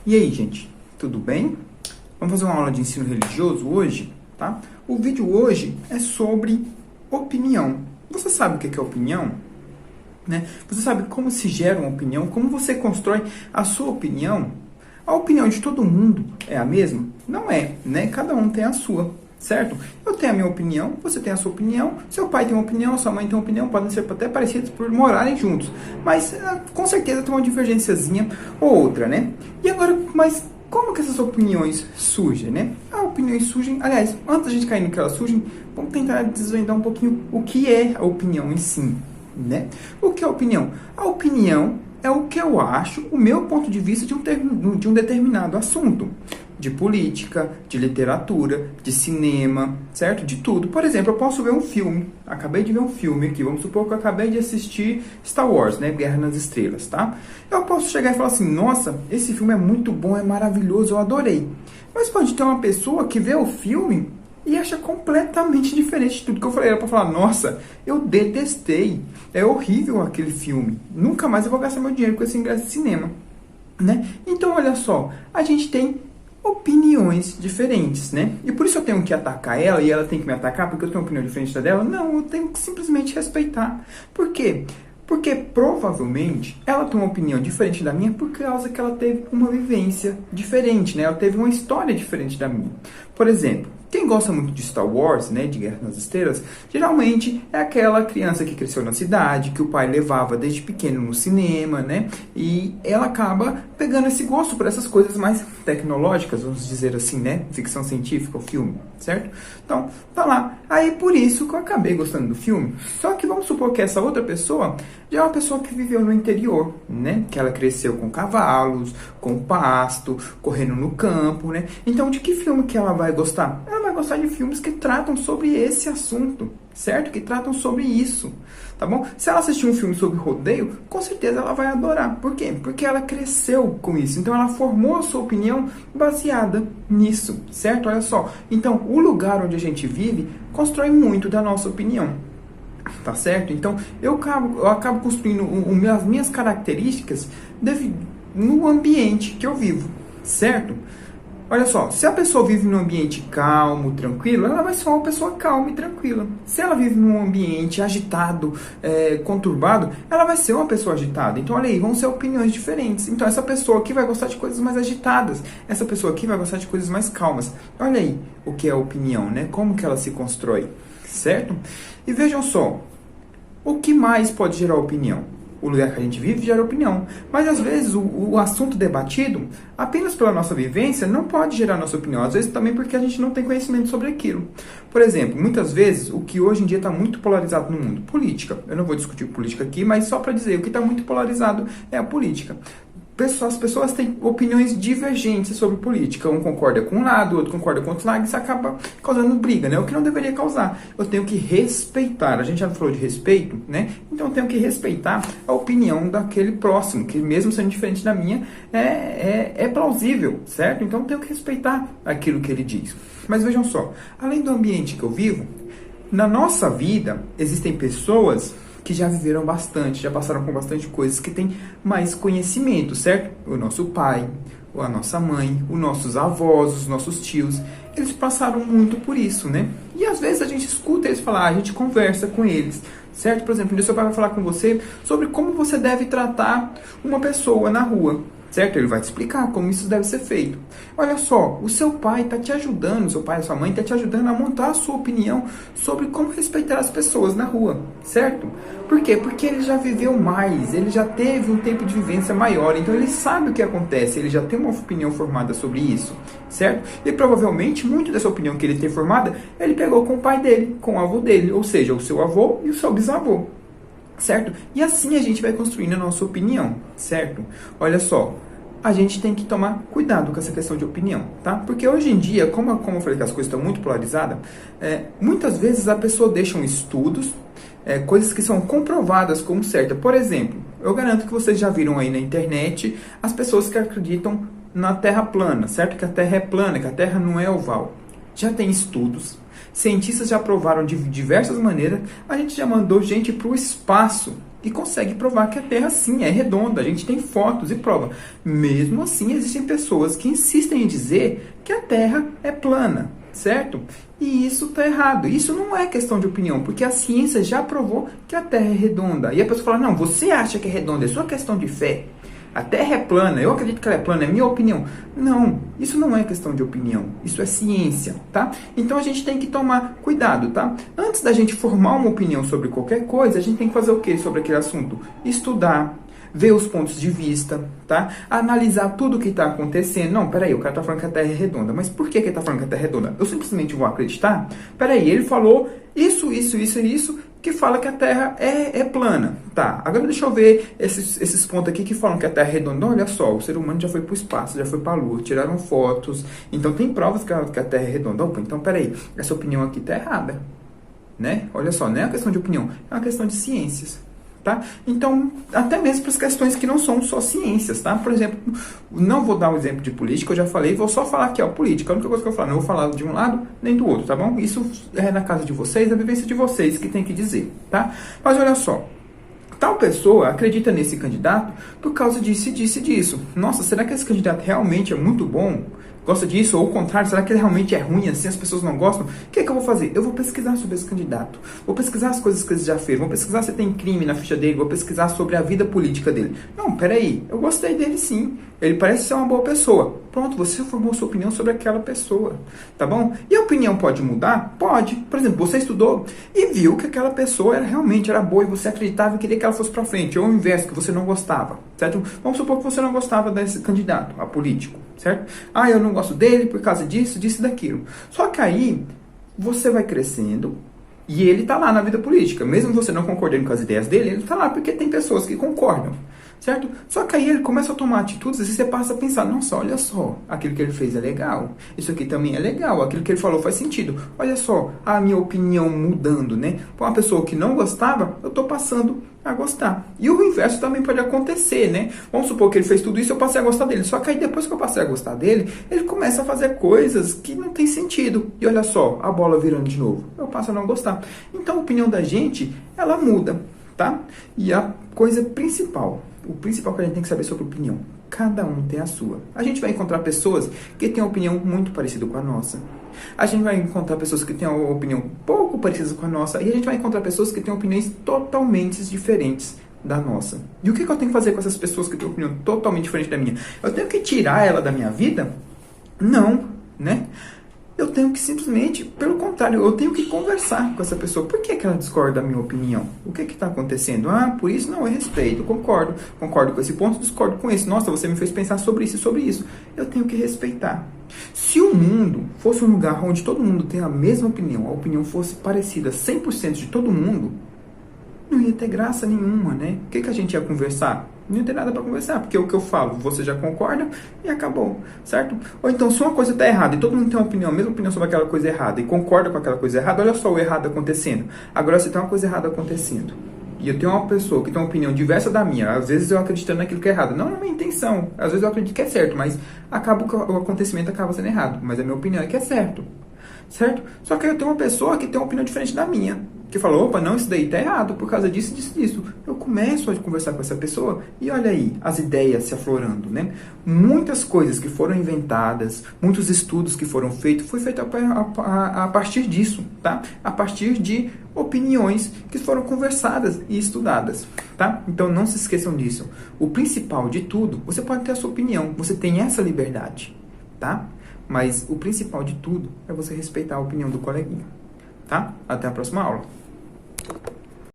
E aí, gente, tudo bem? Vamos fazer uma aula de ensino religioso hoje, tá? O vídeo hoje é sobre opinião. Você sabe o que é opinião? Né? Você sabe como se gera uma opinião? Como você constrói a sua opinião? A opinião de todo mundo é a mesma? Não é, né? Cada um tem a sua, certo? Eu tenho a minha opinião, você tem a sua opinião, seu pai tem uma opinião, sua mãe tem uma opinião, podem ser até parecidos por morarem juntos, mas com certeza tem uma divergênciazinha ou outra, né? E agora, mas como que essas opiniões surgem, né? As opiniões surgem, aliás, antes da gente cair no que elas surgem, vamos tentar desvendar um pouquinho o que é a opinião em si, né? O que é a opinião? A opinião é o que eu acho, o meu ponto de vista de um determinado assunto. De política, de literatura, de cinema, certo? De tudo. Por exemplo, eu posso ver um filme. Acabei de ver um filme aqui. Vamos supor que eu acabei de assistir Star Wars, né? Guerra nas Estrelas, tá? Eu posso chegar e falar assim, nossa, esse filme é muito bom, é maravilhoso, eu adorei. Mas pode ter uma pessoa que vê o filme e acha completamente diferente de tudo que eu falei. Ela pode falar, nossa, eu detestei. É horrível aquele filme. Nunca mais eu vou gastar meu dinheiro com esse ingresso de cinema, né? Então, olha só, a gente tem opiniões diferentes, né? E por isso eu tenho que atacar ela e ela tem que me atacar porque eu tenho uma opinião diferente da dela? Não, eu tenho que simplesmente respeitar. Por quê? Porque provavelmente ela tem uma opinião diferente da minha por causa que ela teve uma vivência diferente, né? Ela teve uma história diferente da minha. Por exemplo, quem gosta muito de Star Wars, né, de Guerra nas Estrelas, geralmente é aquela criança que cresceu na cidade, que o pai levava desde pequeno no cinema, né? E ela acaba pegando esse gosto por essas coisas mais tecnológicas, vamos dizer assim, né? Ficção científica, o filme, certo? Então, tá lá. Aí por isso que eu acabei gostando do filme. Só que vamos supor que essa outra pessoa já é uma pessoa que viveu no interior, né? Que ela cresceu com cavalos, com pasto, correndo no campo, né? Então, de que filme que ela vai gostar? Ela vai gostar de filmes que tratam sobre esse assunto, certo? Que tratam sobre isso, tá bom? Se ela assistir um filme sobre rodeio, com certeza ela vai adorar. Por quê? Porque ela cresceu com isso. Então, ela formou a sua opinião baseada nisso, certo? Olha só. Então, o lugar onde a gente vive constrói muito da nossa opinião. Tá certo? Então, eu acabo construindo as minhas características no ambiente que eu vivo, certo? Olha só, se a pessoa vive num ambiente calmo, tranquilo, ela vai ser uma pessoa calma e tranquila. Se ela vive num ambiente agitado, conturbado, ela vai ser uma pessoa agitada. Então, olha aí, vão ser opiniões diferentes. Então, essa pessoa aqui vai gostar de coisas mais agitadas. Essa pessoa aqui vai gostar de coisas mais calmas. Olha aí o que é a opinião, né? Como que ela se constrói, certo? E vejam só, o que mais pode gerar opinião? O lugar que a gente vive gera opinião. Mas às vezes o assunto debatido, apenas pela nossa vivência, não pode gerar nossa opinião. Às vezes também porque a gente não tem conhecimento sobre aquilo. Por exemplo, muitas vezes o que hoje em dia está muito polarizado no mundo, política. Eu não vou discutir política aqui, mas só para dizer, o que está muito polarizado é a política. As pessoas têm opiniões divergentes sobre política. Um concorda com um lado, o outro concorda com outro lado, e isso acaba causando briga, né? O que não deveria causar. Eu tenho que respeitar. A gente já falou de respeito, né? Então eu tenho que respeitar a opinião daquele próximo, que mesmo sendo diferente da minha, é plausível, certo? Então eu tenho que respeitar aquilo que ele diz. Mas vejam só, além do ambiente que eu vivo, na nossa vida existem pessoas que já viveram bastante, já passaram por bastante coisas, que têm mais conhecimento, certo? O nosso pai, a nossa mãe, os nossos avós, os nossos tios, eles passaram muito por isso, né? E às vezes a gente escuta eles falar, a gente conversa com eles, certo? Por exemplo, um dia seu pai vai falar com você sobre como você deve tratar uma pessoa na rua, certo? Ele vai te explicar como isso deve ser feito. Olha só, o seu pai está te ajudando, seu pai e sua mãe está te ajudando a montar a sua opinião sobre como respeitar as pessoas na rua, certo? Por quê? Porque ele já viveu mais, ele já teve um tempo de vivência maior, então ele sabe o que acontece, ele já tem uma opinião formada sobre isso, certo? E provavelmente, muito dessa opinião que ele tem formada, ele pegou com o pai dele, com o avô dele, ou seja, o seu avô e o seu bisavô. Certo? E assim a gente vai construindo a nossa opinião, certo? Olha só, a gente tem que tomar cuidado com essa questão de opinião, tá? Porque hoje em dia, como eu falei que as coisas estão muito polarizadas, muitas vezes a pessoa deixa estudos, coisas que são comprovadas como certas. Por exemplo, eu garanto que vocês já viram aí na internet as pessoas que acreditam na Terra plana, certo? Que a Terra é plana, que a Terra não é oval. Já tem estudos, cientistas já provaram de diversas maneiras, a gente já mandou gente para o espaço e consegue provar que a Terra sim é redonda. A gente tem fotos e prova. Mesmo assim, existem pessoas que insistem em dizer que a Terra é plana, certo? E isso está errado. Isso não é questão de opinião, porque a ciência já provou que a Terra é redonda. E a pessoa fala, não, você acha que é redonda, é só questão de fé. A Terra é plana, eu acredito que ela é plana, é minha opinião. Não, isso não é questão de opinião, isso é ciência, tá? Então a gente tem que tomar cuidado, tá? Antes da gente formar uma opinião sobre qualquer coisa, a gente tem que fazer o que sobre aquele assunto? Estudar, ver os pontos de vista, tá? Analisar tudo o que está acontecendo. Não, peraí, o cara está falando que a Terra é redonda, mas por que ele está falando que a Terra é redonda? Eu simplesmente vou acreditar? Peraí, ele falou isso, que fala que a Terra é plana. Tá, agora deixa eu ver esses pontos aqui que falam que a Terra é redonda. Olha só, o ser humano já foi para o espaço, já foi para a Lua, tiraram fotos. Então tem provas que a Terra é redonda. Opa, então peraí, essa opinião aqui está errada. Né? Olha só, não é uma questão de opinião, é uma questão de ciências. Tá? Então, até mesmo para as questões que não são só ciências, tá? Por exemplo, não vou dar um exemplo de política, eu já falei, vou só falar aqui, ó, política, a única coisa que eu falo, não vou falar de um lado nem do outro, tá bom? Isso é na casa de vocês, na vivência de vocês que tem que dizer, tá? Mas olha só, tal pessoa acredita nesse candidato por causa disso e disso e disso. Nossa, será que esse candidato realmente é muito bom? Gosta disso? Ou o contrário, será que ele realmente é ruim assim, as pessoas não gostam? O que é que eu vou fazer? Eu vou pesquisar sobre esse candidato. Vou pesquisar as coisas que ele já fez. Vou pesquisar se tem crime na ficha dele. Vou pesquisar sobre a vida política dele. Não, peraí. Eu gostei dele sim. Ele parece ser uma boa pessoa. Pronto, você formou sua opinião sobre aquela pessoa. Tá bom? E a opinião pode mudar? Pode. Por exemplo, você estudou e viu que aquela pessoa realmente era boa e você acreditava e queria que ela fosse pra frente. Ou ao inverso, que você não gostava. Certo? Vamos supor que você não gostava desse candidato a político. Certo? Ah, eu não gosto dele por causa disso, disso e daquilo. Só que aí, você vai crescendo e ele tá lá na vida política. Mesmo você não concordando com as ideias dele, ele tá lá porque tem pessoas que concordam. Certo? Só que aí ele começa a tomar atitudes e você passa a pensar, nossa, olha só, aquilo que ele fez é legal, isso aqui também é legal, aquilo que ele falou faz sentido. Olha só, a minha opinião mudando, né? Para uma pessoa que não gostava, eu tô passando a gostar. E o inverso também pode acontecer, né? Vamos supor que ele fez tudo isso e eu passei a gostar dele. Só que aí depois que eu passei a gostar dele, ele começa a fazer coisas que não tem sentido. E olha só, a bola virando de novo. Eu passo a não gostar. Então a opinião da gente, ela muda, tá? E a coisa principal, o principal que a gente tem que saber sobre opinião, cada um tem a sua. A gente vai encontrar pessoas que têm uma opinião muito parecida com a nossa. A gente vai encontrar pessoas que têm uma opinião pouco parecida com a nossa. E a gente vai encontrar pessoas que têm opiniões totalmente diferentes da nossa. E o que eu tenho que fazer com essas pessoas que têm uma opinião totalmente diferente da minha? Eu tenho que tirar ela da minha vida? Não, né? Eu tenho que simplesmente, pelo contrário, eu tenho que conversar com essa pessoa. Por que ela discorda da minha opinião? O que está acontecendo? Ah, por isso não, eu respeito, concordo. Concordo com esse ponto, discordo com esse. Nossa, você me fez pensar sobre isso e sobre isso. Eu tenho que respeitar. Se o mundo fosse um lugar onde todo mundo tem a mesma opinião, a opinião fosse parecida 100% de todo mundo, não ia ter graça nenhuma, né? O que a gente ia conversar? Não ia ter nada para conversar, porque o que eu falo, você já concorda e acabou, certo? Ou então, se uma coisa está errada e todo mundo tem uma opinião, a mesma opinião sobre aquela coisa errada e concorda com aquela coisa errada, olha só o errado acontecendo. Agora, se tem uma coisa errada acontecendo e eu tenho uma pessoa que tem uma opinião diversa da minha, às vezes eu acreditando naquilo que é errado, não é a minha intenção, às vezes eu acredito que é certo, mas o acontecimento acaba sendo errado, mas a minha opinião é que é certo. Certo? Só que eu tenho uma pessoa que tem uma opinião diferente da minha, que falou, opa, não, isso daí tá errado, por causa disso, disso, disso. Eu começo a conversar com essa pessoa e olha aí, as ideias se aflorando, né? Muitas coisas que foram inventadas, muitos estudos que foram feitos, foi feito a partir disso, tá? A partir de opiniões que foram conversadas e estudadas, tá? Então não se esqueçam disso. O principal de tudo, você pode ter a sua opinião, você tem essa liberdade, tá? Mas o principal de tudo é você respeitar a opinião do coleguinha, tá? Até a próxima aula.